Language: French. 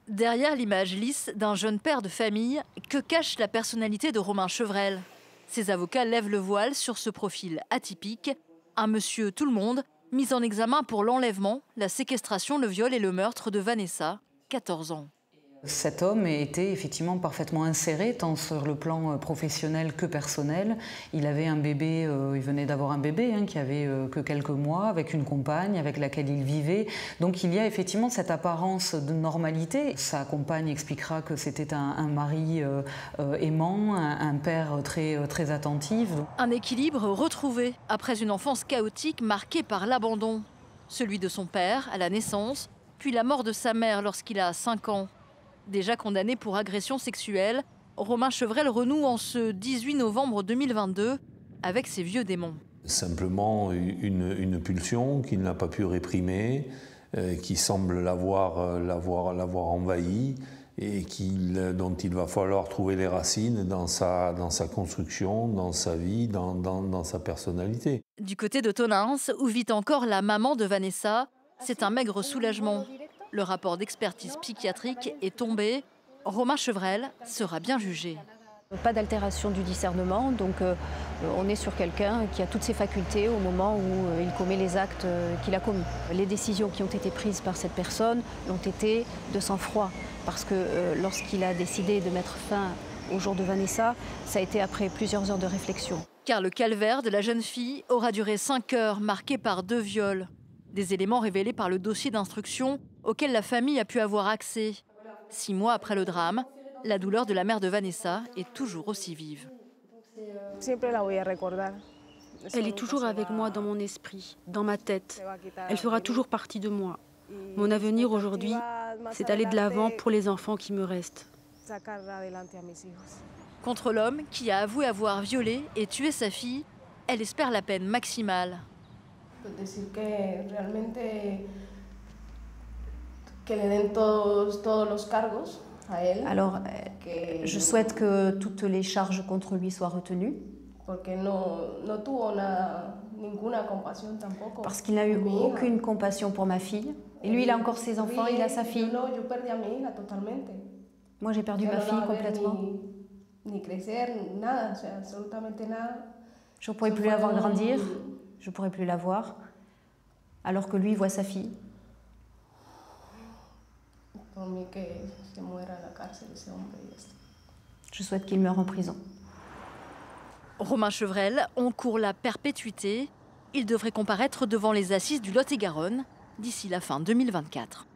Derrière l'image lisse d'un jeune père de famille, que cache la personnalité de Romain Chevrel? Ses avocats lèvent le voile sur ce profil atypique, un monsieur tout le monde, mis en examen pour l'enlèvement, la séquestration, le viol et le meurtre de Vanessa, 14 ans. Cet homme était effectivement parfaitement inséré, tant sur le plan professionnel que personnel. Il avait un bébé, il venait d'avoir un bébé qui avait que quelques mois, avec une compagne avec laquelle il vivait. Donc il y a effectivement cette apparence de normalité. Sa compagne expliquera que c'était un mari aimant, un père très attentif. Un équilibre retrouvé après une enfance chaotique marquée par l'abandon. Celui de son père à la naissance, puis la mort de sa mère lorsqu'il a 5 ans. Déjà condamné pour agression sexuelle, Romain Chevrel renoue en ce 18 novembre 2022 avec ses vieux démons. Simplement une pulsion qu'il n'a pas pu réprimer, qui semble l'avoir envahi et dont il va falloir trouver les racines dans sa construction, dans sa vie, dans sa personnalité. Du côté de Tonins, où vit encore la maman de Vanessa, c'est un maigre soulagement. Le rapport d'expertise psychiatrique est tombé. Romain Chevrel sera bien jugé. Pas d'altération du discernement, donc on est sur quelqu'un qui a toutes ses facultés au moment où il commet les actes qu'il a commis. Les décisions qui ont été prises par cette personne l'ont été de sang-froid, parce que lorsqu'il a décidé de mettre fin au jour de Vanessa, ça a été après plusieurs heures de réflexion. Car le calvaire de la jeune fille aura duré 5 heures, marqué par 2 viols. Des éléments révélés par le dossier d'instruction auquel la famille a pu avoir accès. 6 mois après le drame, la douleur de la mère de Vanessa est toujours aussi vive. Elle est toujours avec moi dans mon esprit, dans ma tête. Elle fera toujours partie de moi. Mon avenir aujourd'hui, c'est d'aller de l'avant pour les enfants qui me restent. Contre l'homme qui a avoué avoir violé et tué sa fille, elle espère la peine maximale. Alors, je souhaite que toutes les charges contre lui soient retenues. Parce qu'il n'a eu aucune compassion pour ma fille. Et lui, il a encore ses enfants, il a sa fille. Moi, j'ai perdu ma fille complètement. Je ne pourrais plus la voir grandir, je ne pourrais plus la voir, alors que lui voit sa fille. Je souhaite qu'il meure en prison. Romain Chevrel encourt la perpétuité. Il devrait comparaître devant les assises du Lot-et-Garonne d'ici la fin 2024.